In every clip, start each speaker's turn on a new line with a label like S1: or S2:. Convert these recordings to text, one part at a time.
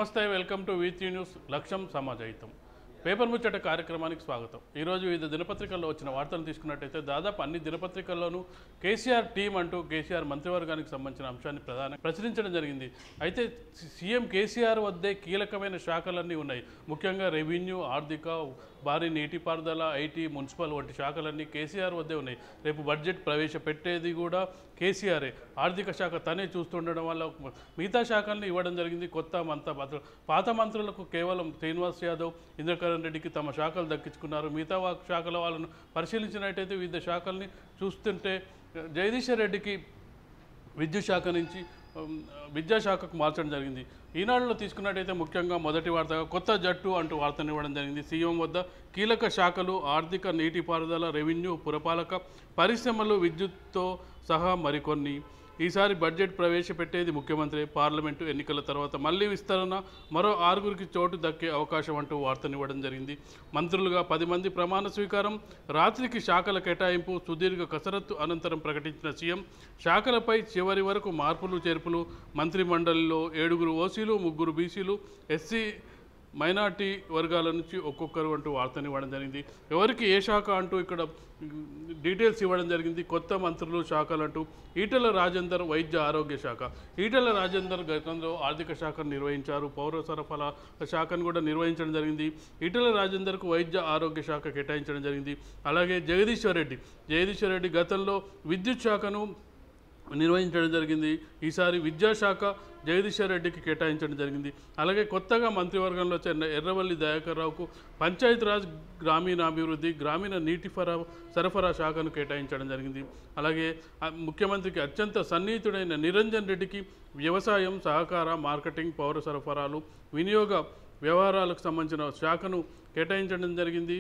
S1: నమస్తే, welcome to వీటీ news లక్ష్యం సమాజహితం. Paper ముచ్చట కార్యక్రమానికి స్వాగతం. ఈరోజు వివిధ దినపత్రికల్లో వచ్చిన వార్తలు తీసుకున్నట్టయితే దాదాపు అన్ని దినపత్రికల్లోనూ కేసీఆర్ టీం అంటూ కేసీఆర్ మంత్రివర్గానికి సంబంధించిన అంశాన్ని ప్రచురించడం జరిగింది. అయితే సీఎం కేసీఆర్ వద్దే కీలకమైన శాఖలన్నీ ఉన్నాయి. ముఖ్యంగా రెవెన్యూ, ఆర్థిక, భారీ నీటిపారుదల, ఐటీ, మున్సిపల్ వంటి శాఖలన్నీ కేసీఆర్ వద్దే ఉన్నాయి. రేపు బడ్జెట్ ప్రవేశపెట్టేది కూడా కేసీఆరే. ఆర్థిక శాఖ తనే చూస్తుండడం వల్ల మిగతా శాఖల్ని ఇవ్వడం జరిగింది. పాత మంత్రులకు కేవలం శ్రీనివాస్ యాదవ్, ఇంద్రకరణ్ రెడ్డికి తమ శాఖలు దక్కించుకున్నారు. మిగతా శాఖల వాళ్ళను పరిశీలించినట్టయితే వివిధ శాఖల్ని చూస్తుంటే జగదీశ్వర్ రెడ్డికి విద్యుత్ శాఖ నుంచి విద్యాశాఖకు మార్చడం జరిగింది. ఈనాడులో తీసుకున్నట్టయితే ముఖ్యంగా మొదటి వార్తగా కొత్త జట్టు అంటూ వార్తనివ్వడం జరిగింది. సీఎం వద్ద కీలక శాఖలు ఆర్థిక, నీటిపారుదల, రెవెన్యూ, పురపాలక, పరిశ్రమలు, విద్యుత్తో సహా మరికొన్ని. ఈసారి బడ్జెట్ ప్రవేశపెట్టేది ముఖ్యమంత్రి. పార్లమెంటు ఎన్నికల తర్వాత మళ్లీ విస్తరణ, మరో 6గురికి చోటు దక్కే అవకాశం అంటూ వార్తనివ్వడం జరిగింది. మంత్రులుగా 10 మంది ప్రమాణ స్వీకారం, రాత్రికి శాఖల కేటాయింపు, సుదీర్ఘ కసరత్తు అనంతరం ప్రకటించిన సీఎం శాఖలపై చివరి వరకు మార్పులు చేర్పులు. మంత్రిమండలిలో 7గురు ఓసీలు, 3 బీసీలు, ఎస్సీ, మైనార్టీ వర్గాల నుంచి ఒక్కొక్కరు అంటూ వార్తనివ్వడం జరిగింది. ఎవరికి ఏ శాఖ అంటూ ఇక్కడ డీటెయిల్స్ ఇవ్వడం జరిగింది. కొత్త మంత్రులు, శాఖలు అంటూ ఈటెల రాజేందర్ వైద్య ఆరోగ్య శాఖ. ఈటెల రాజేందర్ గతంలో ఆర్థిక శాఖను నిర్వహించారు. పౌర సరఫరాల శాఖను కూడా నిర్వహించడం జరిగింది. ఈటెల రాజేందర్కు వైద్య ఆరోగ్య శాఖ కేటాయించడం జరిగింది. అలాగే జగదీశ్వర్ రెడ్డి గతంలో విద్యుత్ శాఖను నిర్వహించడం జరిగింది. ఈసారి విద్యాశాఖ జగదీశ్వర్ రెడ్డికి కేటాయించడం జరిగింది. అలాగే కొత్తగా మంత్రివర్గంలో చేరిన ఎర్రవల్లి దయాకర్ రావుకు పంచాయతీరాజ్, గ్రామీణాభివృద్ధి, గ్రామీణ నీటి సరఫరా శాఖను కేటాయించడం జరిగింది. అలాగే ముఖ్యమంత్రికి అత్యంత సన్నిహితుడైన నిరంజన్ రెడ్డికి వ్యవసాయం, సహకార, మార్కెటింగ్, పౌర సరఫరాలు, వినియోగ వ్యవహారాలకు సంబంధించిన శాఖను కేటాయించడం జరిగింది.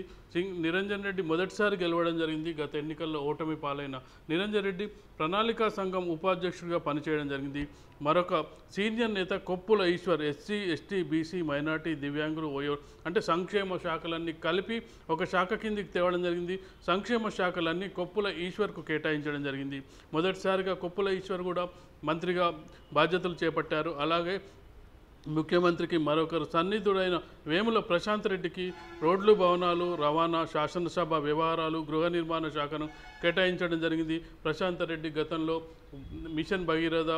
S1: నిరంజన్ రెడ్డి మొదటిసారి గెలవడం జరిగింది. గత ఎన్నికల్లో ఓటమి పాలైన నిరంజన్ రెడ్డి ప్రణాళికా సంఘం ఉపాధ్యక్షుడిగా పనిచేయడం జరిగింది. మరొక సీనియర్ నేత Koppula Eshwar SC, ST, BC, minority, దివ్యాంగులు, అంటే సంక్షేమ శాఖలన్నీ కలిపి ఒక శాఖ కిందికి తేవడం జరిగింది. సంక్షేమ శాఖలన్నీ కొప్పుల ఈశ్వర్కు కేటాయించడం జరిగింది. మొదటిసారిగా కొప్పుల ఈశ్వర్ కూడా మంత్రిగా బాధ్యతలు చేపట్టారు. అలాగే ముఖ్యమంత్రికి మరొకరు సన్నిహితుడైన వేముల ప్రశాంత్ రెడ్డికి రోడ్లు, భవనాలు, రవాణా, శాసనసభ వ్యవహారాలు, గృహ నిర్మాణ శాఖను కేటాయించడం జరిగింది. ప్రశాంత్ రెడ్డి గతంలో మిషన్ భగీరథ,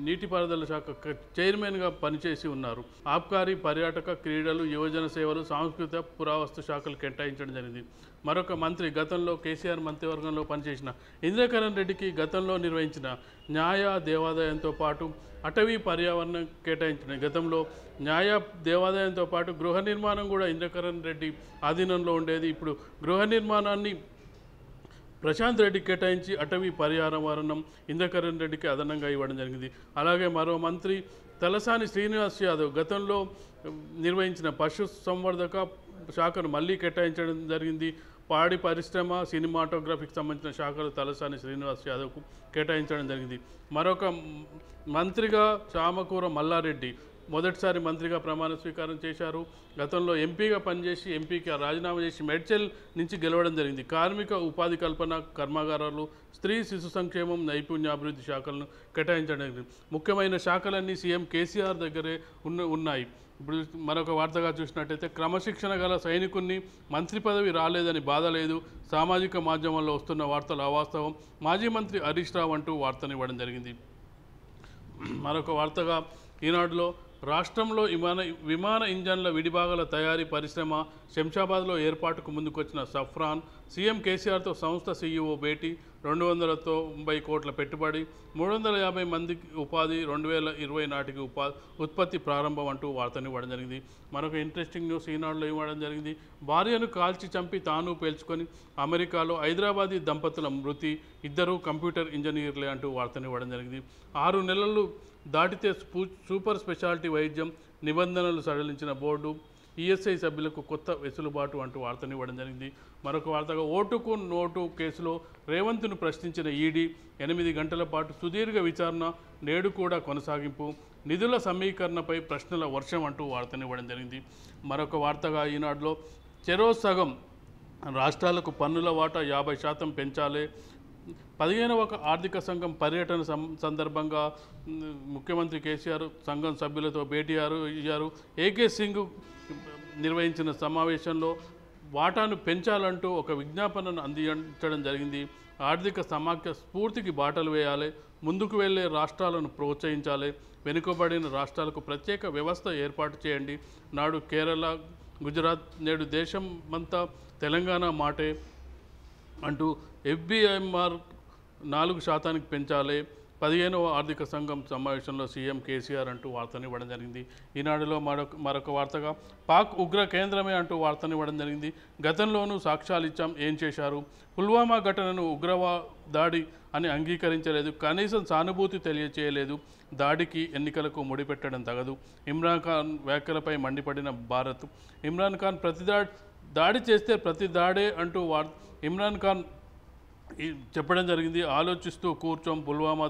S1: నీటిపారుదల శాఖ చైర్మన్గా పనిచేసి ఉన్నారు. ఆబ్కారీ, పర్యాటక, క్రీడలు, యువజన సేవలు, సాంస్కృతిక, పురావస్తు శాఖలు కేటాయించడం జరిగింది. మరొక మంత్రి గతంలో కేసీఆర్ మంత్రివర్గంలో పనిచేసిన ఇంద్రకరణ్ రెడ్డికి గతంలో నిర్వహించిన న్యాయ, దేవాదాయంతో పాటు అటవీ, పర్యావరణం కేటాయించిన. గతంలో న్యాయ, దేవాదాయంతో పాటు గృహ నిర్మాణం కూడా ఇంద్రకరణ్ రెడ్డి ఆధీనంలో ఉండేది. ఇప్పుడు గృహ నిర్మాణాన్ని ప్రశాంత్ రెడ్డికి కేటాయించి అటవీ, పర్యావరణం ఇంద్రకరణ్ రెడ్డికి అదనంగా ఇవ్వడం జరిగింది. అలాగే మరో మంత్రి తలసాని శ్రీనివాస్ యాదవ్ గతంలో నిర్వహించిన పశు సంవర్ధక శాఖను మళ్ళీ కేటాయించడం జరిగింది. పాడి పరిశ్రమ, సినిమాటోగ్రఫీకి సంబంధించిన శాఖలు తలసాని శ్రీనివాస్ యాదవ్కు కేటాయించడం జరిగింది. మరొక మంత్రిగా చామకూర మల్లారెడ్డి మొదటిసారి మంత్రిగా ప్రమాణ స్వీకారం చేశారు. గతంలో ఎంపీగా పనిచేసి ఎంపీకి రాజీనామా చేసి మేడ్చల్ నుంచి గెలవడం జరిగింది. కార్మిక, ఉపాధి కల్పన, కర్మాగారాలు, స్త్రీ శిశు సంక్షేమం, నైపుణ్యాభివృద్ధి శాఖలను కేటాయించడం జరిగింది. ముఖ్యమైన శాఖలన్నీ సీఎం కేసీఆర్ దగ్గరే ఉన్నాయి. ఇప్పుడు మరొక వార్తగా చూసినట్టయితే క్రమశిక్షణ గల సైనికుడిని మంత్రి పదవి రాలేదని బాధ లేదు. సామాజిక మాధ్యమాల్లో వస్తున్న వార్తలు అవాస్తవం. మాజీ మంత్రి హరీష్ రావు అంటూ వార్తనివ్వడం జరిగింది. మరొక వార్తగా ఈనాడులో రాష్ట్రంలో విమాన ఇంజన్ల విడిభాగాల తయారీ పరిశ్రమ శంషాబాద్లో ఏర్పాటుకు ముందుకొచ్చిన సఫ్రాన్. సీఎం కేసీఆర్తో సంస్థ సీఈఓ భేటీ. 290 కోట్ల పెట్టుబడి, 350 మందికి ఉపాధి, 2020 నాటికి ఉత్పత్తి ప్రారంభం అంటూ వార్తనివ్వడం జరిగింది. మరొక ఇంట్రెస్టింగ్ న్యూస్ ఈనాడులో ఇవ్వడం జరిగింది. భార్యను కాల్చి చంపి తాను పేల్చుకొని అమెరికాలో హైదరాబాదీ దంపతుల మృతి, ఇద్దరు కంప్యూటర్ ఇంజనీర్లే అంటూ వార్తనివ్వడం జరిగింది. 6 నెలలు దాటితే సూపర్ స్పెషాలిటీ వైద్యం నిబంధనలు సడలించిన బోర్డు, ఈఎస్ఐ సభ్యులకు కొత్త వెసులుబాటు అంటూ వార్తనివ్వడం జరిగింది. మరొక వార్తగా ఓటుకు నోటు కేసులో రేవంత్ను ప్రశ్నించిన ఈడీ 8 గంటల పాటు సుదీర్ఘ విచారణ, నేడు కూడా కొనసాగింపు. నిధుల సమీకరణపై ప్రశ్నల వర్షం అంటూ వార్తనివ్వడం జరిగింది. మరొక వార్తగా ఈనాడులో చెరో సగం రాష్ట్రాలకు పన్నుల వాటా 50% పెంచాలి. 15వ ఆర్థిక సంఘం పర్యటన సందర్భంగా ముఖ్యమంత్రి కేసీఆర్ సంఘం సభ్యులతో భేటీ అయ్యారు. ఏకే సింగ్ నిర్వహించిన సమావేశంలో వాటాను పెంచాలంటూ ఒక విజ్ఞాపనను అందించడం జరిగింది. ఆర్థిక సమాఖ్య స్ఫూర్తికి బాటలు వేయాలి, ముందుకు వెళ్ళే రాష్ట్రాలను ప్రోత్సహించాలి, వెనుకబడిన రాష్ట్రాలకు ప్రత్యేక వ్యవస్థ ఏర్పాటు చేయండి. నాడు కేరళ, గుజరాత్, నేడు దేశమంతా తెలంగాణ మాటే అంటూ FBIMR 4% పెంచాలి. 15వ ఆర్థిక సంఘం సమావేశంలో సీఎం కేసీఆర్ అంటూ వార్తనివ్వడం జరిగింది. ఈనాడులో మరొక వార్తగా పాక్ ఉగ్ర కేంద్రమే అంటూ వార్తనివ్వడం జరిగింది. గతంలోనూ సాక్ష్యాలు ఇచ్చాం, ఏం చేశారు? పుల్వామా ఘటనను దాడి అని అంగీకరించలేదు, కనీసం సానుభూతి తెలియచేయలేదు. దాడికి ఎన్నికలకు ముడిపెట్టడం తగదు. ఇమ్రాన్ ఖాన్ వ్యాఖ్యలపై మండిపడిన భారత్. ఇమ్రాన్ ఖాన్ దాడి చేస్తే ప్రతి దాడే అంటూ ఇమ్రాన్ ఖాన్ చెప్పడం జరిగింది. ఆలోచిస్తూ కూర్చోం, పుల్వామా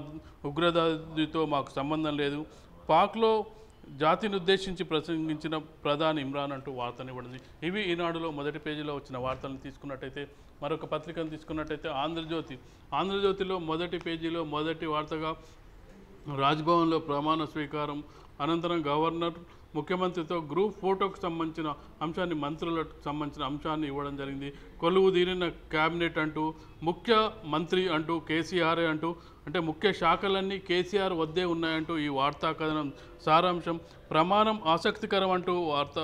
S1: ఉగ్రదాడితో మాకు సంబంధం లేదు. పాక్లో జాతిని ఉద్దేశించి ప్రసంగించిన ప్రధాని ఇమ్రాన్ అంటూ వార్తనివ్వడింది. ఇవి ఈనాడులో మొదటి పేజీలో వచ్చిన వార్తలను తీసుకున్నట్టయితే, మరొక పత్రికను తీసుకున్నట్టయితే ఆంధ్రజ్యోతిలో మొదటి పేజీలో మొదటి వార్తగా రాజ్భవన్లో ప్రమాణ స్వీకారం అనంతరం గవర్నర్ ముఖ్యమంత్రితో గ్రూప్ ఫోటోకు సంబంధించిన అంశాన్ని, మంత్రులకు సంబంధించిన అంశాన్ని ఇవ్వడం జరిగింది. కొలువు తీరిన క్యాబినెట్ అంటూ, ముఖ్య మంత్రి అంటూ కేసీఆర్ అంటూ, అంటే ముఖ్య శాఖలన్నీ కేసీఆర్ వద్దే ఉన్నాయంటూ ఈ వార్తా కథనం సారాంశం. ప్రమాణం ఆసక్తికరం అంటూ వార్త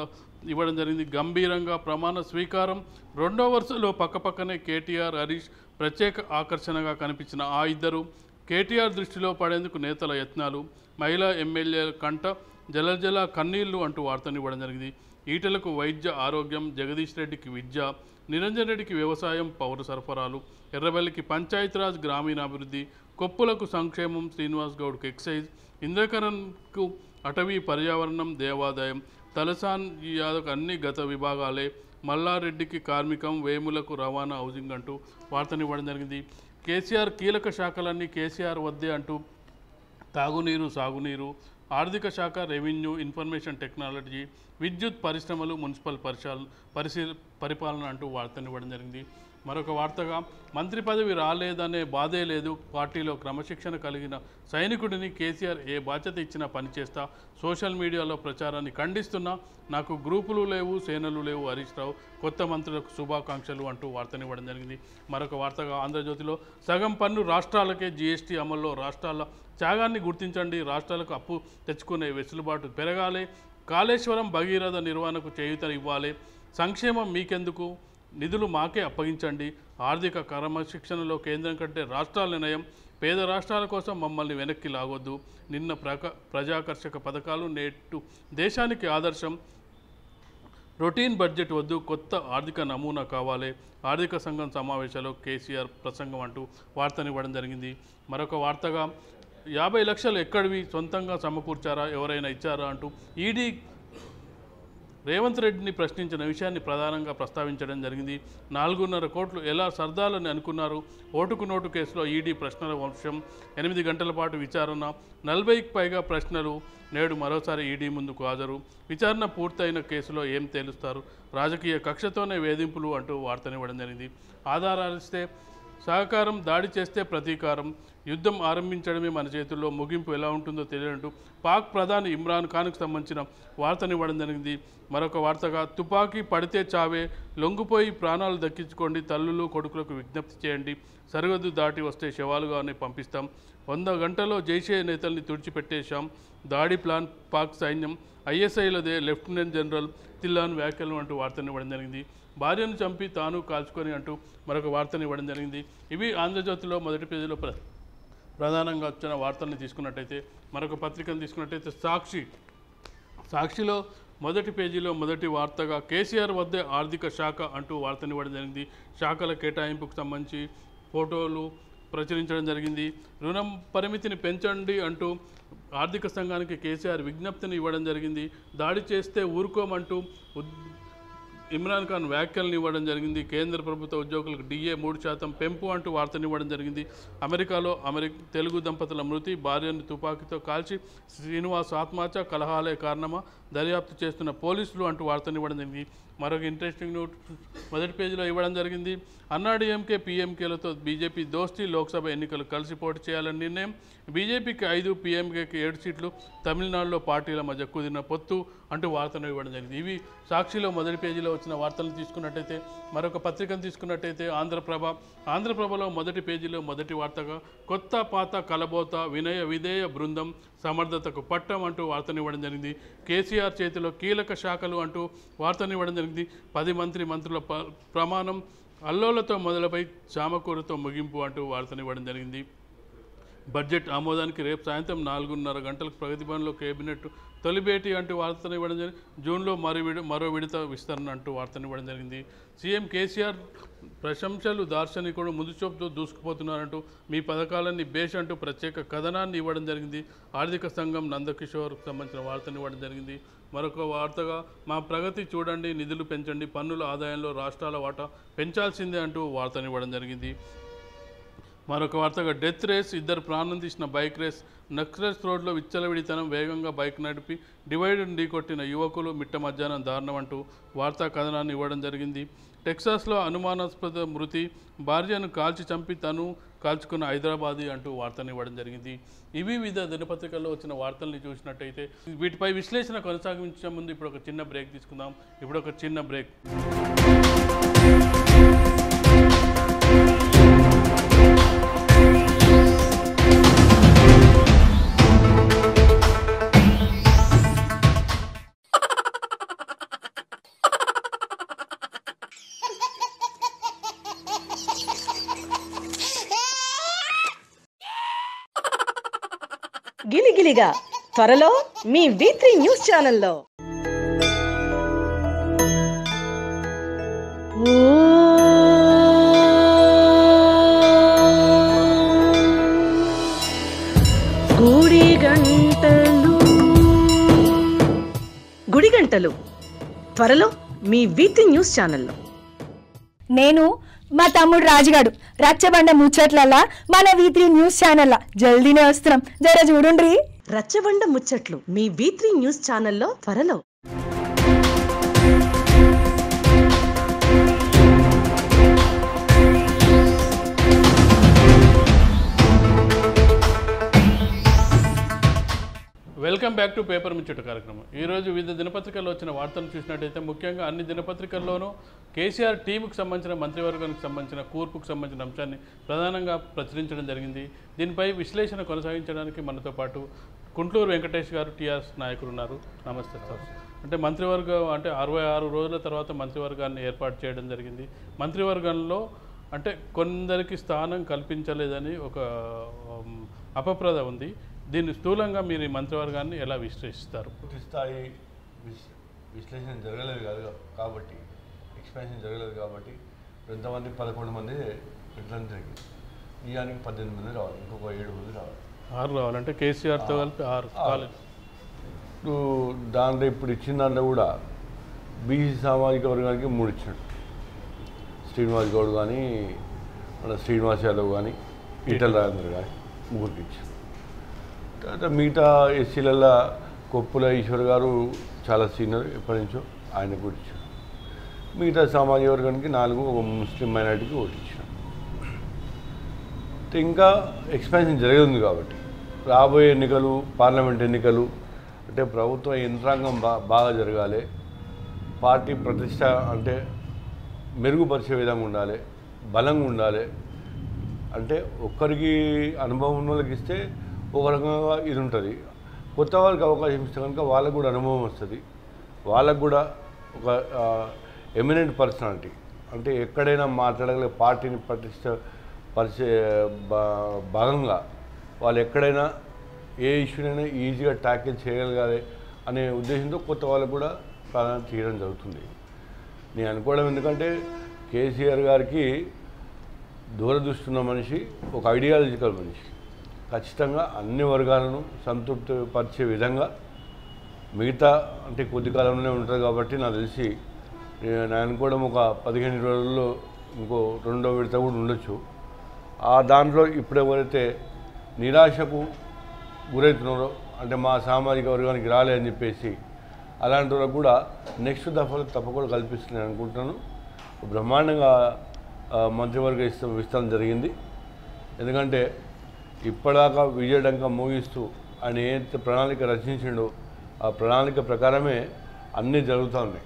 S1: ఇవ్వడం జరిగింది. గంభీరంగా ప్రమాణ స్వీకారం. రెండో వరుసలో పక్కపక్కనే కేటీఆర్, హరీష్ ప్రత్యేక ఆకర్షణగా కనిపించిన ఆ ఇద్దరు కేటీఆర్ దృష్టిలో పడేందుకు నేతల యత్నాలు. మహిళా ఎమ్మెల్యేల కంట జలజల కన్నీళ్లు అంటూ వార్తనివ్వడం జరిగింది. ఈటలకు వైద్య ఆరోగ్యం, జగదీష్ రెడ్డికి విద్య, నిరంజన్ రెడ్డికి వ్యవసాయం, పౌర సరఫరాలు, ఎర్రబెల్లికి పంచాయతీరాజ్ గ్రామీణాభివృద్ధి, కొప్పులకు సంక్షేమం, శ్రీనివాస్ గౌడ్కు ఎక్సైజ్, ఇంద్రకరణ్కు అటవీ పర్యావరణం, దేవాదాయం, తలసాన్ యాదవ్కు అన్ని గత విభాగాలే, మల్లారెడ్డికి కార్మికం, వేములకు రవాణా, హౌసింగ్ అంటూ వార్తనివ్వడం జరిగింది. కేసీఆర్ కీలక శాఖలన్నీ కేసీఆర్ వద్దే అంటూ తాగునీరు, సాగునీరు, ఆర్థిక శాఖ, రెవెన్యూ, ఇన్ఫర్మేషన్ టెక్నాలజీ, విద్యుత్, పరిశ్రమలు, మున్సిపల్ పరిపాలన అంటూ వార్తనివ్వడం జరిగింది. మరొక వార్తగా మంత్రి పదవి రాలేదనే బాధే లేదు, పార్టీలో క్రమశిక్షణ కలిగిన సైనికుడిని, కేసీఆర్ ఏ బాధ్యత ఇచ్చినా పనిచేస్తా, సోషల్ మీడియాలో ప్రచారాన్ని ఖండిస్తున్నా, నాకు గ్రూపులు లేవు, సేనలు లేవు, హరీష్ రావు కొత్త మంత్రులకు శుభాకాంక్షలు అంటూ వార్తనివ్వడం జరిగింది. మరొక వార్తగా ఆంధ్రజ్యోతిలో సగం పన్ను రాష్ట్రాలకే, జీఎస్టీ అమల్లో రాష్ట్రాల త్యాగాన్ని గుర్తించండి, రాష్ట్రాలకు అప్పు తెచ్చుకునే వెసులుబాటు పెరగాలి, కాళేశ్వరం భగీరథ నిర్వహణకు చేయూత ఇవ్వాలి, సంక్షేమం మీకెందుకు, నిధులు మాకే అప్పగించండి, ఆర్థిక క్రమశిక్షణలో కేంద్రం కంటే రాష్ట్రాల నిర్ణయం, పేద రాష్ట్రాల కోసం మమ్మల్ని వెనక్కి లాగొద్దు, నిన్న ప్రజాకర్షక పథకాలు నేటు దేశానికి ఆదర్శం, రొటీన్ బడ్జెట్ వద్దు, కొత్త ఆర్థిక నమూనా కావాలి, ఆర్థిక సంఘం సమావేశాల్లో కేసీఆర్ ప్రసంగం అంటూ వార్తనివ్వడం జరిగింది. మరొక వార్తగా 50 లక్షలు ఎక్కడివి, సొంతంగా సమకూర్చారా, ఎవరైనా ఇచ్చారా అంటూ ఈడీ రేవంత్ రెడ్డిని ప్రశ్నించిన విషయాన్ని ప్రధానంగా ప్రస్తావించడం జరిగింది. 4.5 కోట్లు ఎలా సర్దాలని అనుకున్నారు? ఓటుకు నోటు కేసులో ఈడీ ప్రశ్నల వంశం, 8 గంటల పాటు విచారణ, 40కి పైగా ప్రశ్నలు. నేడు మరోసారి ఈడీ ముందుకు హాజరు. విచారణ పూర్తయిన కేసులో ఏం తేలుస్తారు? రాజకీయ కక్షతోనే వేధింపులు అంటూ వార్తనివ్వడం జరిగింది. ఆధారాలిస్తే సహకారం, దాడి చేస్తే ప్రతీకారం, యుద్ధం ఆరంభించడమే మన చేతుల్లో, ముగింపు ఎలా ఉంటుందో తెలియదంటూ పాక్ ప్రధాని ఇమ్రాన్ ఖాన్కు సంబంధించిన వార్తనివ్వడం జరిగింది. మరొక వార్తగా తుపాకీ పడితే చావే, లొంగిపోయి ప్రాణాలు దక్కించుకోండి, తల్లులు కొడుకులకు విజ్ఞప్తి చేయండి, సరిహద్దు దాటి వస్తే శవాలుగానే పంపిస్తాం, 100 గంటల్లో జైషే నేతల్ని తుడిచిపెట్టేశాం, దాడి ప్లాన్ పాక్ సైన్యం, ISIలదే, లెఫ్టినెంట్ జనరల్ తిల్లాన్ వ్యాఖ్యలు అంటూ వార్తనివ్వడం జరిగింది. భార్యను చంపి తాను కాల్చుకొని అంటూ మరొక వార్తనివ్వడం జరిగింది. ఇవి ఆంధ్రజ్యోతిలో మొదటి పేజీలో ప్రధానంగా వచ్చిన వార్తల్ని తీసుకున్నట్టయితే, మరొక పత్రికను తీసుకున్నట్టయితే సాక్షిలో మొదటి పేజీలో మొదటి వార్తగా కేసీఆర్ వద్దే ఆర్థిక శాఖ అంటూ వార్తనివ్వడం జరిగింది. శాఖల కేటాయింపుకు సంబంధించి ఫోటోలు ప్రచురించడం జరిగింది. రుణం పరిమితిని పెంచండి అంటూ ఆర్థిక సంఘానికి కేసీఆర్ విజ్ఞప్తిని ఇవ్వడం జరిగింది. దాడి చేస్తే ఊరుకోమంటూ ఇమ్రాన్ ఖాన్ వ్యాఖ్యలను ఇవ్వడం జరిగింది. కేంద్ర ప్రభుత్వ ఉద్యోగులకు DA 3% పెంపు అంటూ వార్తనివ్వడం జరిగింది. అమెరికాలో తెలుగు దంపతుల మృతి, భార్యను తుపాకీతో కాల్చి శ్రీనివాస్ ఆత్మహత్య, కలహాలే కారణమా, దర్యాప్తు చేస్తున్న పోలీసులు అంటూ వార్తనివ్వడం జరిగింది. మరొక ఇంట్రెస్టింగ్ న్యూస్ మొదటి పేజీలో ఇవ్వడం జరిగింది. అన్నాడీఎంకే పీఎంకేలతో బీజేపీ దోస్తీ, లోక్సభ ఎన్నికలు కలిసి పోటీ చేయాలని నిర్ణయం. బీజేపీకి 5, పీఎంకేకి 7 సీట్లు. తమిళనాడులో పార్టీల మధ్య కుదిరిన పొత్తు అంటూ వార్తను ఇవ్వడం జరిగింది. ఇవి సాక్షిలో మొదటి పేజీలో వచ్చిన వార్తలను తీసుకున్నట్టయితే, మరొక పత్రికను తీసుకున్నట్టయితే ఆంధ్రప్రభలో మొదటి పేజీలో మొదటి వార్తగా కొత్త పాత కలబోత వినయ విధేయ బృందం సమర్థతకు పట్టం అంటూ వార్తనివ్వడం జరిగింది. కేసీఆర్ చేతిలో కీలక శాఖలు అంటూ వార్తనివ్వడం జరిగింది. 10 మంత్రుల ప్రమాణం అల్లోలతో మొదలుపై చామకూరతో ముగింపు అంటూ వార్తనివ్వడం జరిగింది. బడ్జెట్ ఆమోదానికి రేపు సాయంత్రం 4:30 గంటలకు ప్రగతి భవన్లో కేబినెట్ తొలి భేటీ అంటూ వార్తనివ్వడం జరిగింది. జూన్లో మరో విడత విస్తరణ అంటూ వార్తనివ్వడం జరిగింది. సీఎం కేసీఆర్ ప్రశంసలు, దార్శనికుడు ముందు చూపుతూ దూసుకుపోతున్నారంటూ మీ పథకాలన్నీ బేష్ అంటూ ప్రత్యేక కథనాన్ని ఇవ్వడం జరిగింది. ఆర్థిక సంఘం నందకిషోర్కు సంబంధించిన వార్తను ఇవ్వడం జరిగింది. మరొక వార్తగా మా ప్రగతి చూడండి, నిధులు పెంచండి, పన్నుల ఆదాయంలో రాష్ట్రాల వాటా పెంచాల్సిందే అంటూ వార్తనివ్వడం జరిగింది. మరొక వార్తగా డెత్ రేస్, 2 ప్రాణం తీసిన బైక్ రేస్. నక్సల్స్ రోడ్లో విచ్చలవిడితనం, వేగంగా బైక్ నడిపి డివైడర్ను ఢీకొట్టిన యువకులు మిట్ట మధ్యాహ్నం దారుణం అంటూ వార్తా కథనాన్ని ఇవ్వడం జరిగింది. టెక్సాస్లో అనుమానాస్పద మృతి, భార్యను కాల్చి చంపి తను కాల్చుకున్న హైదరాబాదీ అంటూ వార్తనివ్వడం జరిగింది. ఇవి వివిధ దినపత్రికల్లో వచ్చిన వార్తల్ని చూసినట్టయితే వీటిపై విశ్లేషణ కొనసాగించే ముందు ఇప్పుడు ఒక చిన్న బ్రేక్ తీసుకుందాం. ఇప్పుడు ఒక చిన్న బ్రేక్.
S2: గిలిగిలిగా త్వరలో మీ V3 న్యూస్ ఛానల్లో. గుడిగంటలు త్వరలో మీ V3 న్యూస్ ఛానల్లో.
S3: నేను మా తమ్ముడు రాజుగాడు రచ్చబండ ముచ్చట్లలా మన V3 న్యూస్ ఛానల్ జల్దీనే వస్తున్నాం, జర చూడుండ్రి.
S2: రచ్చబండ ముచ్చట్లు మీ V3 న్యూస్ ఛానల్లో త్వరలో.
S1: వెల్కమ్ బ్యాక్ టు పేపర్ ముచ్చట కార్యక్రమం. ఈరోజు వివిధ దినపత్రికల్లో వచ్చిన వార్తలు చూసినట్టయితే ముఖ్యంగా అన్ని దినపత్రికల్లోనూ కేసీఆర్ టీముకు సంబంధించిన మంత్రివర్గానికి సంబంధించిన కూర్పుకు సంబంధించిన అంశాన్ని ప్రధానంగా ప్రచురించడం జరిగింది. దీనిపై విశ్లేషణ కొనసాగించడానికి మనతో పాటు కుంట్లూరు వెంకటేష్ గారు, టీఆర్ఎస్ నాయకులు ఉన్నారు. నమస్తే సార్. అంటే మంత్రివర్గం అంటే 66 రోజుల తర్వాత మంత్రివర్గాన్ని ఏర్పాటు చేయడం జరిగింది. మంత్రివర్గంలో అంటే కొందరికి స్థానం కల్పించలేదని ఒక అపప్రద ఉంది. దీన్ని స్థూలంగా మీరు ఈ మంత్రివర్గాన్ని ఎలా విశ్లేషిస్తారు?
S4: పూర్తి స్థాయి విశ్లేషణ జరగలేదు కాదు కాబట్టి, ఎక్స్పాన్షన్ జరగలేదు కాబట్టి ఎంతమంది 11 మంది పెట్టడం జరిగింది. నిజానికి 18 మంది రావాలి, ఇంకొక 7 మంది రావాలి.
S1: 6 రావాలంటే కేసీఆర్తో కలిపి 6 కాలేదు.
S4: ఇప్పుడు దాంట్లో ఇప్పుడు ఇచ్చిన దాంట్లో కూడా బీసీ సామాజిక వర్గానికి 3 ఇచ్చాడు. శ్రీనివాస్ గౌడ్ కానీ, మన శ్రీనివాస్ యాదవ్ కానీ, ఈటల రాజేంద్ర కానీ 3కి ఇచ్చాడు. తర్వాత మిగతా ఎస్సీలలో కొప్పుల ఈశ్వర్ గారు చాలా సీనియర్, ఎప్పటి నుంచో ఆయన కూడా ఇచ్చారు. మిగతా సామాజిక వర్గానికి 4, ఒక ముస్లిం మైనార్టీకి 1 ఇచ్చారు. ఇంకా ఎక్స్పాన్షన్ జరుగుతుంది కాబట్టి రాబోయే ఎన్నికలు, పార్లమెంట్ ఎన్నికలు అంటే ప్రభుత్వ యంత్రాంగం బాగా జరగాలి, పార్టీ ప్రతిష్ట అంటే మెరుగుపరిచే విధంగా ఉండాలి, బలంగా ఉండాలి. అంటే ఒక్కరికి అనుభవం ఉన్న వాళ్ళకి ఇస్తే ఒక రకంగా ఇది ఉంటుంది, కొత్త వాళ్ళకి అవకాశం ఇస్తే కనుక వాళ్ళకు కూడా అనుభవం వస్తుంది, వాళ్ళకు కూడా ఒక ఎమినెంట్ పర్సనాలిటీ అంటే ఎక్కడైనా మాట్లాడగలిగే, పార్టీని పరిచే భాగంగా వాళ్ళు ఎక్కడైనా ఏ ఇష్యూనైనా ఈజీగా ట్యాకిల్ చేయగలగాలి అనే ఉద్దేశంతో కొత్త వాళ్ళకు కూడా ప్రాధాన్యత చేయడం జరుగుతుంది. నేను అనుకోవడం ఎందుకంటే కేసీఆర్ గారికి దూరదృష్టి ఉన్న మనిషి, ఒక ఐడియాలజికల్ మనిషి, ఖచ్చితంగా అన్ని వర్గాలను సంతృప్తి పరిచే విధంగా మిగతా అంటే కొద్ది కాలంలోనే ఉంటుంది కాబట్టి నాకు తెలిసి నేను అనుకోవడం ఒక 15 రోజుల్లో ఇంకో 2వ విడత కూడా ఉండొచ్చు. ఆ దాంట్లో ఇప్పుడు ఎవరైతే నిరాశకు గురవుతున్నారో అంటే మా సామాజిక వర్గానికి రాలే అని చెప్పేసి అలాంటి వాళ్ళకు కూడా నెక్స్ట్ దఫాలో తప్పకుండా కల్పిస్తున్నాను అనుకుంటున్నాను. బ్రహ్మాండంగా మంత్రివర్గ విస్తరణ జరిగింది. ఎందుకంటే ఇప్పటిదాకా విజయడంక మోగిస్తూ ఆయన ఏదైతే ప్రణాళిక రచించిండో ఆ ప్రణాళిక ప్రకారమే అన్నీ జరుగుతూ ఉన్నాయి.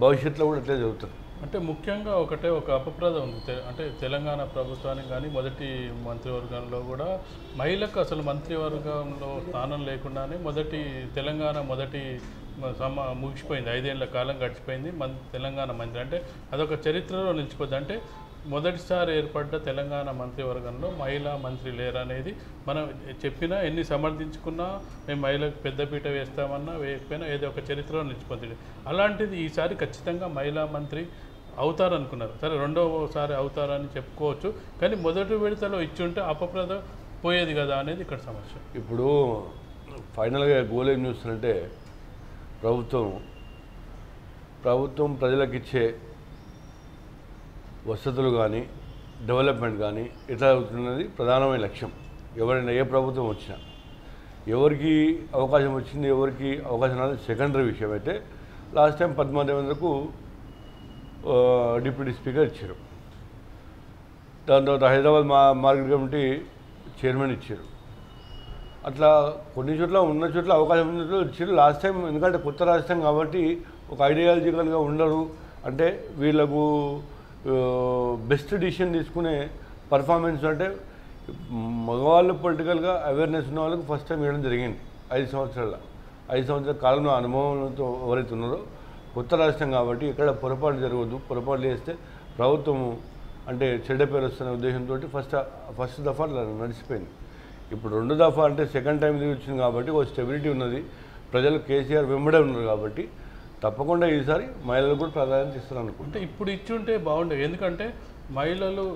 S4: భవిష్యత్తులో కూడా అట్లే జరుగుతుంది.
S1: అంటే ముఖ్యంగా ఒక అపప్రదం ఉంది. అంటే తెలంగాణ ప్రభుత్వానికి కానీ మొదటి మంత్రివర్గంలో కూడా మహిళకు అసలు మంత్రివర్గంలో స్థానం లేకుండానే తెలంగాణ మొదటి ముగిసిపోయింది. 5 ఏళ్ల కాలం గడిచిపోయింది. తెలంగాణ మంత్రి అంటే అదొక చరిత్రలో నిలిచిపోద్ది. అంటే మొదటిసారి ఏర్పడ్డ తెలంగాణ మంత్రివర్గంలో మహిళా మంత్రి లేరనేది మనం చెప్పినా ఎన్ని సమర్థించుకున్నా మేము మహిళకు పెద్దపీట వేస్తామన్నా వేయకపోయినా ఏదో ఒక చరిత్రలో నిలిచిపోతుంది. అలాంటిది ఈసారి ఖచ్చితంగా మహిళా మంత్రి అవుతారనుకున్నారు. సరే రెండోసారి అవుతారని చెప్పుకోవచ్చు, కానీ మొదటి విడతలో ఇచ్చి ఉంటే అపప్రద పోయేది కదా అనేది ఇక్కడ సమస్య.
S4: ఇప్పుడు ఫైనల్గా గోల్ ఏం చూస్తుందంటే ప్రభుత్వం ప్రజలకు ఇచ్చే వసతులు కానీ డెవలప్మెంట్ కానీ ఎట్లా అవుతున్నది ప్రధానమైన లక్ష్యం. ఎవరైనా ఏ ప్రభుత్వం వచ్చినా ఎవరికి అవకాశం వచ్చింది ఎవరికి అవకాశం రాలేదు సెకండరీ విషయం. అయితే లాస్ట్ టైం పద్మాదేవేంద్రకు డిప్యూటీ స్పీకర్ ఇచ్చారు. దాని తర్వాత హైదరాబాద్ మార్కెట్ కమిటీ చైర్మన్ ఇచ్చారు. అట్లా కొన్ని చోట్ల ఉన్న చోట్ల అవకాశం ఉన్న చోట్ల ఇచ్చారు లాస్ట్ టైం. ఎందుకంటే కొత్త రాష్ట్రం కాబట్టి ఒక ఐడియాలజికల్గా ఉండరు. అంటే వీళ్ళకు బెస్ట్ డిసిషన్ తీసుకునే పర్ఫార్మెన్స్ అంటే మగవాళ్ళు పొలిటికల్గా అవేర్నెస్ ఉన్న వాళ్ళకు ఫస్ట్ టైం ఇవ్వడం జరిగింది 5 సంవత్సరాల కాలంలో అనుభవంతో ఎవరైతే ఉన్నారో. కొత్త రాష్ట్రం కాబట్టి ఇక్కడ పొరపాటు జరగదు. పొరపాటు చేస్తే ప్రభుత్వము అంటే చెడ్డ పేరు వస్తున్న ఉద్దేశంతో ఫస్ట్ దఫా నడిచిపోయింది. ఇప్పుడు 2 దఫా అంటే సెకండ్ టైం ఇది వచ్చింది కాబట్టి ఒక స్టెబిలిటీ ఉన్నది. ప్రజలు కేసీఆర్ వెంబడే ఉన్నారు కాబట్టి తప్పకుండా ఈసారి మహిళలకు కూడా ప్రాధాన్యత ఇస్తారు అనుకుంటే.
S1: అంటే ఇప్పుడు ఇచ్చి ఉంటే బాగుండేది. ఎందుకంటే మహిళలు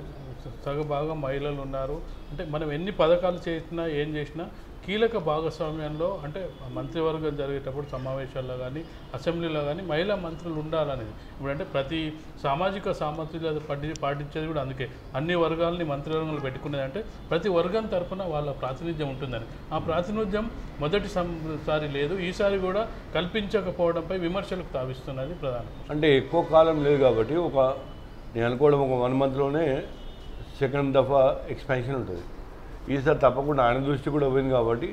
S1: సగభాగం మహిళలు ఉన్నారు. అంటే మనం ఎన్ని పథకాలు చేసినా ఏం చేసినా కీలక భాగస్వామ్యంలో అంటే మంత్రివర్గం జరిగేటప్పుడు సమావేశాల్లో కానీ అసెంబ్లీలో కానీ మహిళా మంత్రులు ఉండాలనేది. ఇప్పుడంటే ప్రతి సామాజిక సామర్థ్యాలు పాటించేది కూడా అందుకే అన్ని వర్గాలని మంత్రివర్గంలో పెట్టుకునేది. అంటే ప్రతి వర్గం తరఫున వాళ్ళ ప్రాతినిధ్యం ఉంటుందని. ఆ ప్రాతినిధ్యం మొదటిసారి లేదు, ఈసారి కూడా కల్పించకపోవడంపై విమర్శలకు తావిస్తున్నది ప్రధానం.
S4: అంటే ఎక్కువ కాలం లేదు కాబట్టి నేను అనుకోవడం ఒక 1 మంత్లోనే సెకండ్ దఫా ఎక్స్పాన్షన్ ఉంటుంది. ఈసారి తప్పకుండా ఆయన దృష్టి కూడా పోయింది కాబట్టి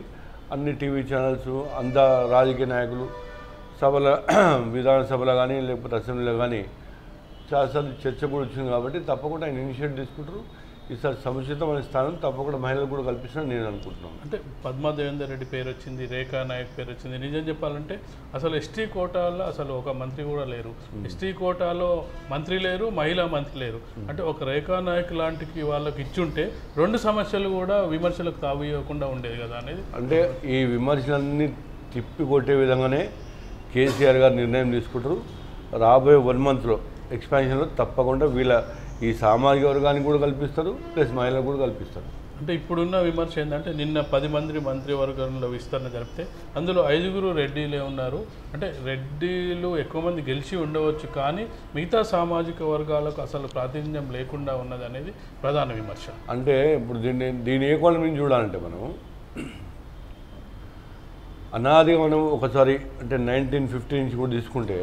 S4: అన్ని టీవీ ఛానల్స్ అంతా రాజకీయ నాయకులు విధానసభలో కానీ లేకపోతే అసెంబ్లీలో కానీ చాలాసార్లు చర్చ కూడా వచ్చింది కాబట్టి తప్పకుండా ఆయన ఇనిషియేటివ్ తీసుకుంటారు. ఈసారి సముచితమైన స్థానం తప్పకుండా మహిళలకు కూడా కల్పిస్తారని నేను అనుకుంటున్నాను.
S1: అంటే పద్మాదేవేందర్ రెడ్డి పేరు వచ్చింది, రేఖా నాయక్ పేరు వచ్చింది. నిజం చెప్పాలంటే అసలు ఎస్టీ కోటాలో అసలు ఒక మంత్రి కూడా లేరు. ఎస్టీ కోటాలో మంత్రి లేరు, మహిళా మంత్రి లేరు. అంటే ఒక రేఖా నాయక్ లాంటి వాళ్ళకి ఇచ్చుంటే 2 సమస్యలు కూడా విమర్శలకు తావియకుండా ఉండేది కదా అనేది.
S4: అంటే ఈ విమర్శలన్నీ తిప్పికొట్టే విధంగానే కేసీఆర్ గారు నిర్ణయం తీసుకుంటారు. రాబోయే 1 మంత్లో ఎక్స్పాన్షన్లో తప్పకుండా ఈ సామాజిక వర్గానికి కూడా కల్పిస్తారు, ప్లస్ మహిళలకు కూడా కల్పిస్తారు.
S1: అంటే ఇప్పుడున్న విమర్శ ఏంటంటే నిన్న 10 మంది మంత్రివర్గంలో విస్తరణ జరిపితే అందులో 5 రెడ్డిలే ఉన్నారు. అంటే రెడ్డిలు ఎక్కువ మంది గెలిచి ఉండవచ్చు, కానీ మిగతా సామాజిక వర్గాలకు అసలు ప్రాతినిధ్యం లేకుండా ఉన్నది అనేది ప్రధాన విమర్శ.
S4: అంటే ఇప్పుడు దీని ఏ కోణం నుంచి చూడాలంటే మనం అనాదిగా మనం ఒకసారి అంటే 1950 నుంచి కూడా తీసుకుంటే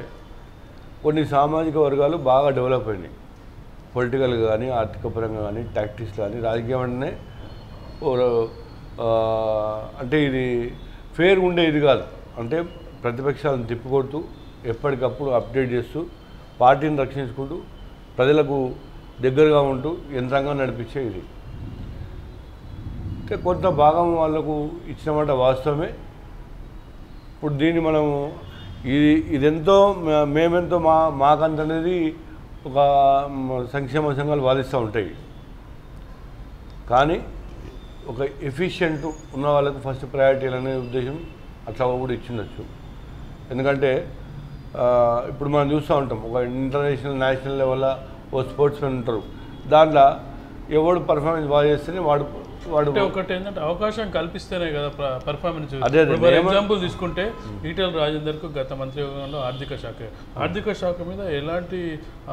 S4: కొన్ని సామాజిక వర్గాలు బాగా డెవలప్ అయినాయి. పొలిటికల్గా కానీ ఆర్థిక పరంగా కానీ టాక్టిక్స్ కానీ రాజకీయం అంటేనే అంటే ఇది ఫేర్ ఉండే ఇది కాదు. అంటే ప్రతిపక్షాలను తిప్పికొడుతూ ఎప్పటికప్పుడు అప్డేట్ చేస్తూ పార్టీని రక్షించుకుంటూ ప్రజలకు దగ్గరగా ఉంటూ యంత్రాంగం నడిపించే ఇది. అంటే కొంత భాగం వాళ్ళకు ఇచ్చినమాట వాస్తవమే. ఇప్పుడు దీన్ని మనము ఇదెంతో మేమెంతో మాకంత అనేది ఒక సంక్షేమ సంఘాలు వాదిస్తూ ఉంటాయి. కానీ ఒక ఎఫిషియెంట్ ఉన్న వాళ్ళకు ఫస్ట్ ప్రయారిటీలు అనే ఉద్దేశం అట్లా కూడా ఇచ్చిండొచ్చు. ఎందుకంటే ఇప్పుడు మనం చూస్తూ ఉంటాం ఒక ఇంటర్నేషనల్ నేషనల్ లెవెల్లో ఓ స్పోర్ట్స్మెన్ ఉంటారు. దాంట్లో ఎవడు పర్ఫార్మెన్స్ బాగా చేస్తేనే వాడు
S1: ఒకటి ఏంటంటే అవకాశం కల్పిస్తేనే కదా పర్ఫార్మెన్స్. ఎగ్జాంపుల్ తీసుకుంటే ఈటెల రాజేందర్కు గత మంత్రివర్గంలో ఆర్థిక శాఖ మీద ఎలాంటి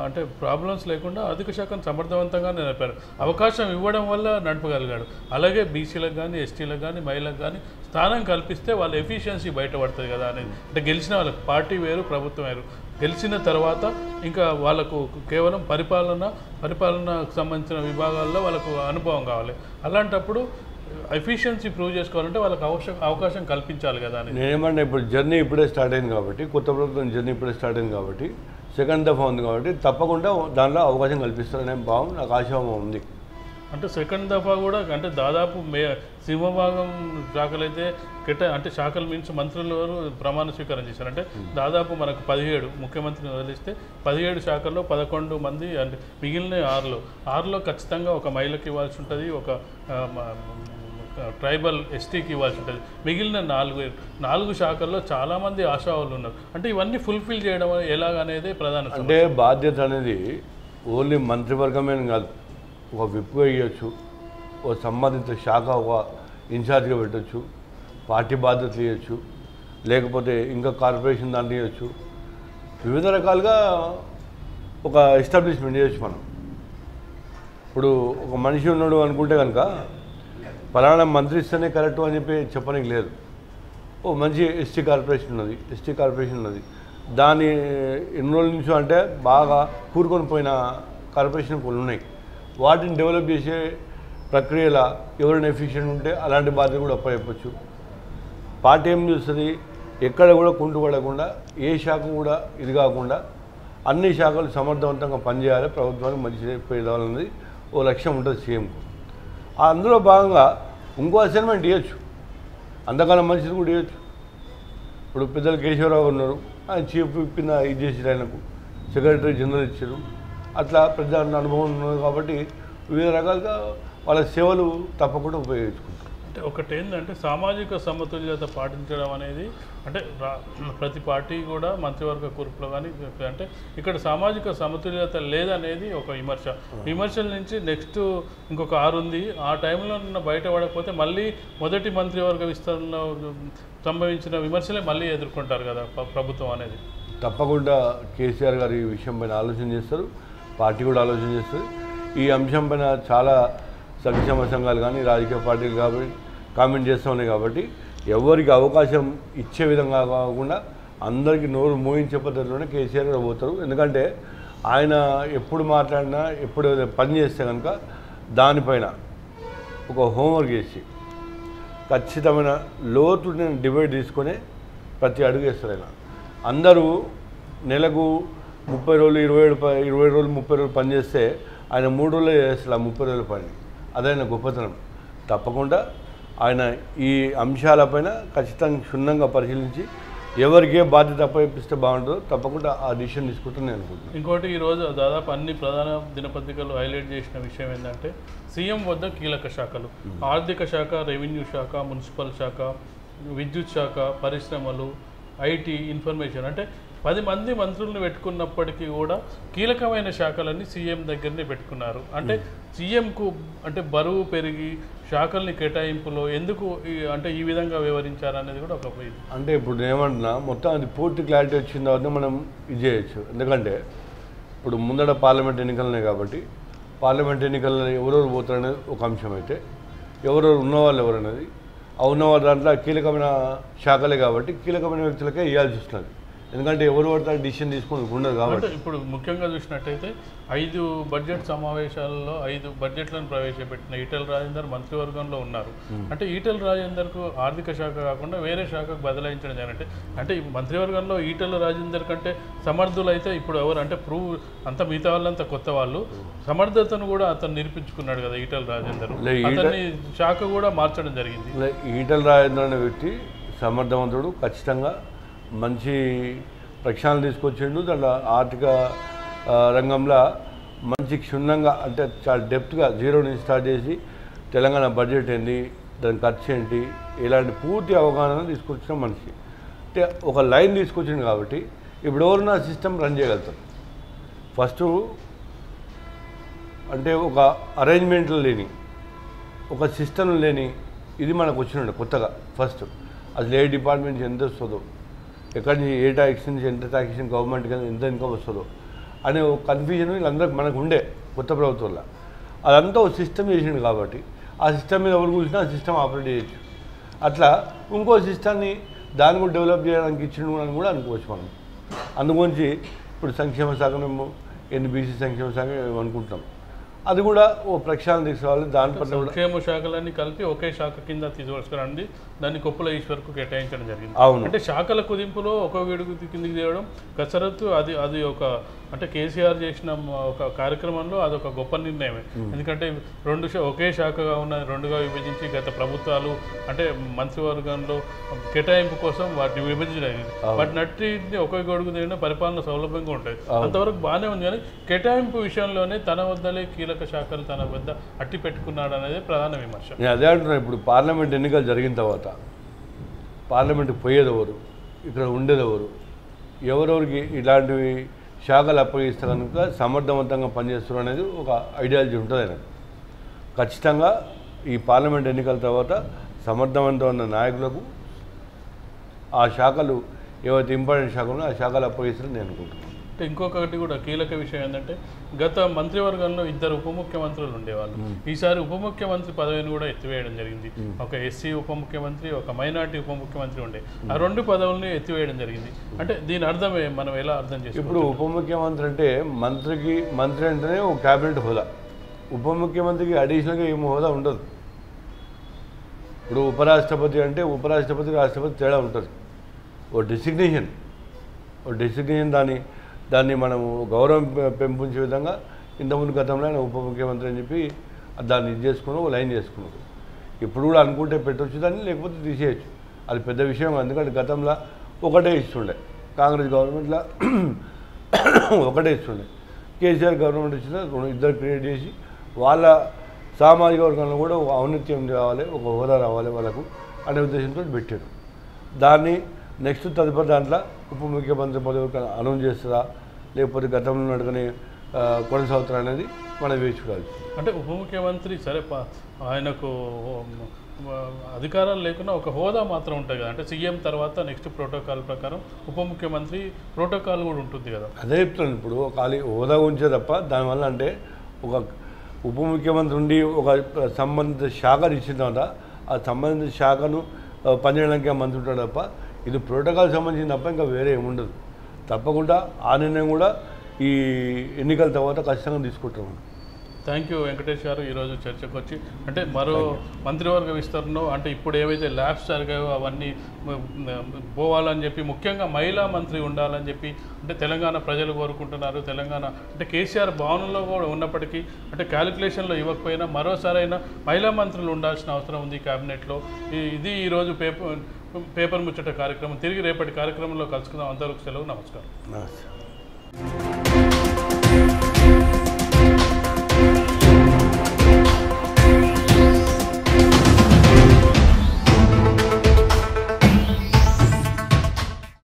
S1: అంటే ప్రాబ్లమ్స్ లేకుండా ఆర్థిక శాఖను సమర్థవంతంగా నడిపారు. అవకాశం ఇవ్వడం వల్ల నడపగలిగాడు. అలాగే బీసీలకు కానీ ఎస్టీలకు కానీ మహిళలకు కానీ స్థానం కల్పిస్తే వాళ్ళ ఎఫిషియన్సీ బయటపడుతుంది కదా అనేది. అంటే గెలిచిన వాళ్ళకి పార్టీ వేరు, ప్రభుత్వం వేరు. గెలిచిన తర్వాత ఇంకా వాళ్ళకు కేవలం పరిపాలనకు సంబంధించిన విభాగాల్లో వాళ్ళకు అనుభవం కావాలి. అలాంటప్పుడు ఎఫిషియన్సీ ప్రూవ్ చేసుకోవాలంటే వాళ్ళకి అవకాశం కల్పించాలి కదా అని.
S4: నేనేమన్నా ఇప్పుడు జర్నీ ఇప్పుడే స్టార్ట్ అయింది కాబట్టి, కొత్త ప్రభుత్వం జర్నీ ఇప్పుడే స్టార్ట్ అయింది కాబట్టి, సెకండ్ దఫా ఉంది కాబట్టి తప్పకుండా దానిలో అవకాశం కల్పిస్తారనే భావం నాకు ఆశాభావం ఉంది.
S1: అంటే సెకండ్ దఫా కూడా అంటే దాదాపు సింహభాగం శాఖలు అయితే అంటే శాఖల మీన్స్ మంత్రులు ప్రమాణ స్వీకారం చేశారు. అంటే దాదాపు మనకు 17 ముఖ్యమంత్రిని వదిలిస్తే 17 శాఖల్లో 11 మంది అంటే మిగిలిన 6లో ఖచ్చితంగా ఒక మహిళకి ఇవ్వాల్సి ఉంటుంది, ఒక ట్రైబల్ ఎస్టీకి ఇవ్వాల్సి ఉంటుంది. మిగిలిన 4 శాఖల్లో చాలామంది ఆశావాళ్ళు ఉన్నారు. అంటే ఇవన్నీ ఫుల్ఫిల్ చేయడం ఎలాగనేది ప్రధాన.
S4: అంటే బాధ్యత అనేది ఓన్లీ మంత్రివర్గమే కాదు, ఒక విప్గా ఇవ్వచ్చు, ఒక సంబంధిత శాఖ ఒక ఇన్ఛార్జ్గా పెట్టచ్చు, పార్టీ బాధ్యతలు ఇవ్వచ్చు, లేకపోతే ఇంకా కార్పొరేషన్ దాంట్లో ఇవ్వచ్చు, వివిధ రకాలుగా ఒక ఎస్టాబ్లిష్మెంట్ చేయొచ్చు. మనం ఇప్పుడు ఒక మనిషి ఉన్నాడు అనుకుంటే కనుక ఫలానా మంత్రి ఇస్తేనే కరెక్ట్ అని చెప్పి చెప్పడానికి లేదు. ఓ మంచి ఎస్టీ కార్పొరేషన్ ఉన్నది, దాని ఎన్ని రోజుల నుంచో అంటే బాగా కూరుకొని పోయిన కార్పొరేషన్ కొన్ని ఉన్నాయి. వాటిని డెవలప్ చేసే ప్రక్రియలో ఎవరైనా ఎఫిషియెంట్ ఉంటే అలాంటి బాధ్యత కూడా అప్పచెప్పచ్చు. పార్టీ ఏం చూస్తుంది, ఎక్కడ కూడా కుంటుపడకుండా, ఏ శాఖ కూడా ఇది కాకుండా అన్ని శాఖలు సమర్థవంతంగా పనిచేయాలి, ప్రభుత్వానికి మంచి పేదవాళ్ళన్నది ఓ లక్ష్యం ఉంటుంది సీఎంకు. అందులో భాగంగా ఇంకో అసైన్మెంట్ ఇవ్వచ్చు, అంతకాలం మంచిది కూడా ఇవ్వచ్చు. ఇప్పుడు పెద్దలు కేశవరావు ఉన్నారు, ఆయన చీఫ్ విప్పిన ఇది చేసారు, ఆయనకు సెక్రటరీ జనరల్ ఇచ్చారు. అట్లా పెద్ద అనుభవం ఉన్నది కాబట్టి వివిధ రకాలుగా వాళ్ళ సేవలు తప్పకుండా ఉపయోగించుకుంటారు.
S1: అంటే ఒకటి ఏంటంటే సామాజిక సమతుల్యత పాటించడం అనేది, అంటే ప్రతి పార్టీ కూడా మంత్రివర్గ కూర్పులో కానీ అంటే ఇక్కడ సామాజిక సమతుల్యత లేదనేది ఒక విమర్శల నుంచి నెక్స్ట్ ఇంకొక 6 ఉంది. ఆ టైంలో బయటపడకపోతే మళ్ళీ మొదటి మంత్రివర్గ విస్తరణలో సంభవించిన విమర్శలే మళ్ళీ ఎదుర్కొంటారు కదా ప్రభుత్వం అనేది.
S4: తప్పకుండా కేసీఆర్ గారు ఈ విషయం పైన ఆలోచన చేస్తారు, పార్టీ కూడా ఆలోచన చేస్తుంది. ఈ అంశం పైన చాలా సంక్షేమ సంఘాలు కానీ రాజకీయ పార్టీలు కాబట్టి కామెంట్ చేస్తూ ఉన్నాయి. కాబట్టి ఎవరికి అవకాశం ఇచ్చే విధంగా కాకుండా అందరికీ నోరు మోయించే పద్ధతిలోనే కేసీఆర్ గారు పోతారు. ఎందుకంటే ఆయన ఎప్పుడు మాట్లాడినా ఎప్పుడు పని చేస్తే కనుక దానిపైన ఒక హోంవర్క్ చేసి ఖచ్చితమైన లోతుని డిబేట్ తీసుకొని ప్రతి అడుగు వేస్తారు. ఆయన అందరూ నెలకు 30 రోజులు 20 రోజులు 30 రోజులు పనిచేస్తే ఆయన 3 రోజులే చేస్తారు ఆ 30 రోజుల పని. అదైన గొప్పతనం. తప్పకుండా ఆయన ఈ అంశాలపైన ఖచ్చితంగా క్షుణ్ణంగా పరిశీలించి ఎవరికి ఏ బాధ్యత అప్పగిస్తే బాగుంటుందో తప్పకుండా ఆ డిసిషన్ తీసుకుంటాను నేను అనుకుంటున్నాను.
S1: ఇంకోటి ఈరోజు దాదాపు అన్ని ప్రధాన దినపత్రికలు హైలైట్ చేసిన విషయం ఏంటంటే సీఎం వద్ద కీలక శాఖలు, ఆర్థిక శాఖ, రెవెన్యూ శాఖ, మున్సిపల్ శాఖ, విద్యుత్ శాఖ, పరిశ్రమలు, ఐటీ, ఇన్ఫర్మేషన్, అంటే 10 మంది మంత్రులను పెట్టుకున్నప్పటికీ కూడా కీలకమైన శాఖలన్నీ సీఎం దగ్గరనే పెట్టుకున్నారు. అంటే సీఎంకు అంటే బరువు పెరిగి శాఖల్ని కేటాయింపులో ఎందుకు అంటే ఈ విధంగా వివరించారనేది కూడా ఒక
S4: అంటే ఇప్పుడు ఏమంటున్నా మొత్తం అది పూర్తి క్లారిటీ వచ్చిన తర్వాత మనం ఇది చేయొచ్చు. ఎందుకంటే ఇప్పుడు ముందర పార్లమెంట్ ఎన్నికలనే కాబట్టి పార్లమెంట్ ఎన్నికల్లో ఎవరెవరు పోతారనేది ఒక అంశం అయితే, ఎవరెవరు ఉన్నవాళ్ళు ఎవరనేది ఆ ఉన్నవాళ్ళు దాంట్లో కీలకమైన శాఖలే కాబట్టి కీలకమైన వ్యక్తులకే ఇవ్వాల్సి వస్తుంది. ఎందుకంటే ఎవరు పడతారు డిసిషన్ తీసుకొని ఉండదు కాబట్టి.
S1: ఇప్పుడు ముఖ్యంగా చూసినట్టయితే 5 బడ్జెట్ సమావేశాలలో 5 బడ్జెట్లను ప్రవేశపెట్టిన ఈటెల రాజేందర్ మంత్రివర్గంలో ఉన్నారు. అంటే ఈటెల రాజేందర్కు ఆర్థిక శాఖ కాకుండా వేరే శాఖకు బదలాయించడం జరిగింది. అంటే ఈ మంత్రివర్గంలో ఈటెల రాజేందర్ కంటే సమర్థులు అయితే ఇప్పుడు ఎవరు అంటే అంత మిగతా వాళ్ళంతా కొత్త వాళ్ళు, సమర్థతను కూడా అతను నిరూపించుకున్నాడు కదా ఈటెల రాజేందర్. అతన్ని శాఖ కూడా మార్చడం జరిగింది.
S4: ఈటెల రాజేందర్ అనే వ్యక్తి సమర్థవంతుడు, ఖచ్చితంగా మంచి ప్రక్షాళన తీసుకొచ్చిండు. దాంట్లో ఆర్థిక రంగంలో మంచి క్షుణ్ణంగా అంటే చాలా డెప్త్గా 0 నుంచి స్టార్ట్ చేసి తెలంగాణ బడ్జెట్ ఏంటి, దాని ఖర్చు ఏంటి, ఇలాంటి పూర్తి అవగాహన తీసుకొచ్చిన మనిషి. అంటే ఒక లైన్ తీసుకొచ్చింది కాబట్టి ఇప్పుడు ఎవరున్నా సిస్టమ్ రన్ చేయగలుగుతారు. ఫస్ట్ అంటే ఒక అరేంజ్మెంట్లు లేని, ఒక సిస్టమ్ లేని ఇది మనకు వచ్చినాడు కొత్తగా. ఫస్ట్ అసలు ఏ డిపార్ట్మెంట్ ఎంత వస్తుందో, ఎక్కడి నుంచి ఏ ట్యాక్స్ నుంచి ఎంత ట్యాక్సేషన్ గవర్నమెంట్కి ఎంత ఇన్కమ్ వస్తుందో అనే ఒక కన్ఫ్యూజన్ వీళ్ళందరికీ మనకు ఉండే కొత్త ప్రభుత్వంలో. అదంతా ఒక సిస్టమ్ చేసిండు కాబట్టి ఆ సిస్టమ్ మీద ఎవరు కూర్చున్నా ఆ సిస్టమ్ ఆపరేట్ చేయొచ్చు. అట్లా ఇంకో సిస్టాన్ని దాన్ని కూడా డెవలప్ చేయడానికి ఇచ్చిండు అని కూడా అనుకోవచ్చు మనం. అందుగురించి ఇప్పుడు సంక్షేమ శాఖను ఎన్బీసీ సంక్షేమ శాఖ అనుకుంటాం, అది కూడా ఓ ప్రక్షాళన తీసుకురావాలి. దానిపట్ల కూడా
S1: సంక్షేమ శాఖలన్నీ కలిపి ఒకే శాఖ కింద తీసుకొచ్చుకురండి, దాన్ని కొప్పుల ఈశ్వర్కు కేటాయించడం జరిగింది.
S4: అవును,
S1: అంటే శాఖల కుదింపులో ఒక వీడుకు కిందికి తేవడం కసరత్తు, అది ఒక అంటే కేసీఆర్ చేసిన ఒక కార్యక్రమంలో అదొక గొప్ప నిర్ణయమే. ఎందుకంటే ఒకే శాఖగా ఉన్న రెండుగా విభజించి గత ప్రభుత్వాలు అంటే మంత్రివర్గంలో కేటాయింపు కోసం వాటిని విభజించడం, వాటిని అట్టిని ఒకే గొడుగు తిన పరిపాలన సౌలభ్యంగా ఉంటుంది. అంతవరకు బాగానే ఉంది, కానీ కేటాయింపు విషయంలోనే తన వద్దలే కీలక శాఖలు తన వద్ద అట్టి పెట్టుకున్నాడు అనేది ప్రధాన విమర్శ.
S4: నేను అదే అంటున్నాను. ఇప్పుడు పార్లమెంట్ ఎన్నికలు జరిగిన తర్వాత పార్లమెంట్కి పోయేదెవరు, ఇక్కడ ఉండేదెవరు, ఎవరెవరికి ఇలాంటివి శాఖలు అప్పగిస్తే కనుక సమర్థవంతంగా పనిచేస్తారు అనేది ఒక ఐడియాలజీ ఉంటుంది ఆయనకు. ఖచ్చితంగా ఈ పార్లమెంట్ ఎన్నికల తర్వాత సమర్థవంతమైన నాయకులకు ఆ శాఖలు ఏవైతే ఇంపార్టెంట్ శాఖలు ఆ శాఖలు అప్పగిస్తారని నేను అనుకుంటున్నాను.
S1: అంటే ఇంకొకటి కూడా కీలక విషయం ఏంటంటే గత మంత్రివర్గంలో 2 ఉప ముఖ్యమంత్రులు ఉండేవాళ్ళు. ఈసారి ఉప ముఖ్యమంత్రి పదవిని కూడా ఎత్తివేయడం జరిగింది. ఒక ఎస్సీ ఉప ముఖ్యమంత్రి, ఒక మైనార్టీ ఉప ముఖ్యమంత్రి ఉండే, ఆ 2 పదవుల్ని ఎత్తివేయడం జరిగింది. అంటే దీని అర్థమే మనం ఎలా అర్థం చేసుకోవాలి?
S4: ఇప్పుడు ఉప ముఖ్యమంత్రి అంటే మంత్రి అంటేనే ఒక క్యాబినెట్ హోదా, ఉప ముఖ్యమంత్రికి అడిషనల్గా ఏమో హోదా ఉండదు. ఇప్పుడు ఉపరాష్ట్రపతి అంటే ఉపరాష్ట్రపతి రాష్ట్రపతి తేడా ఉంటుంది. ఓ డెసిగ్నేషన్ దాన్ని మనము గౌరవం పెంపొంచే విధంగా ఇంతకుముందు గతంలో ఆయన ఉప ముఖ్యమంత్రి అని చెప్పి దాన్ని ఇది చేసుకున్నాం, లైన్ చేసుకున్నారు. ఇప్పుడు కూడా అనుకుంటే పెట్టవచ్చు దాన్ని, లేకపోతే తీసేయచ్చు. అది పెద్ద విషయం. ఎందుకంటే గతంలో ఒకటే ఇస్తుండే, కాంగ్రెస్ గవర్నమెంట్లో ఒకటే ఇస్తుండే. కేసీఆర్ గవర్నమెంట్ ఇచ్చిన 2 క్రియేట్ చేసి వాళ్ళ సామాజిక వర్గంలో కూడా ఒక ఔన్నత్యం రావాలి, ఒక హోదా రావాలి వాళ్ళకు అనే ఉద్దేశంతో పెట్టారు. దాన్ని నెక్స్ట్ తదుపరి దాంట్లో ఉప ముఖ్యమంత్రి పదవి అనౌన్స్ చేస్తారా, లేకపోతే గతంలో నడుకునే కొనసాగుతారా అనేది మనం వేచి చూడాలి.
S1: అంటే ఉప ముఖ్యమంత్రి సరే ఆయనకు అధికారాలు లేకుండా ఒక హోదా మాత్రం ఉంటుంది కదా, అంటే సీఎం తర్వాత నెక్స్ట్ ప్రోటోకాల్ ప్రకారం ఉప ముఖ్యమంత్రి ప్రోటోకాల్ కూడా ఉంటుంది కదా.
S4: అదే చెప్తున్నాను. ఇప్పుడు ఖాళీ హోదా ఉంచే తప్ప దానివల్ల అంటే ఒక ఉప ముఖ్యమంత్రి ఉండి ఒక సంబంధిత శాఖను ఇచ్చిన తర్వాత ఆ సంబంధిత శాఖను పనిచేయడానికి మంత్రి ఉంటాడు తప్ప ఇది ప్రోటోకాల్ సంబంధించిన తప్ప ఇంకా వేరే ఏముండదు. తప్పకుండా ఆ నిర్ణయం కూడా ఈ ఎన్నికల తర్వాత ఖచ్చితంగా తీసుకుంటాం.
S1: థ్యాంక్ యూ వెంకటేష్ గారు, ఈరోజు చర్చకు వచ్చి అంటే మరో మంత్రివర్గ విస్తరణలో అంటే ఇప్పుడు ఏవైతే ల్యాబ్స్ జరిగాయో అవన్నీ పోవాలని చెప్పి, ముఖ్యంగా మహిళా మంత్రి ఉండాలని చెప్పి అంటే తెలంగాణ ప్రజలు కోరుకుంటున్నారు. తెలంగాణ అంటే కేసీఆర్ భవనంలో కూడా ఉన్నప్పటికీ అంటే క్యాలిక్యులేషన్లో ఇవ్వకపోయినా మరోసారైనా మహిళా మంత్రులు ఉండాల్సిన అవసరం ఉంది క్యాబినెట్లో. ఇది ఈరోజు పేపర్ ముచ్చట కార్యక్రమం. తిరిగి రేపటి కార్యక్రమంలో కలుసుకుందాం. అంతవరకు సెలవు. నమస్కారం.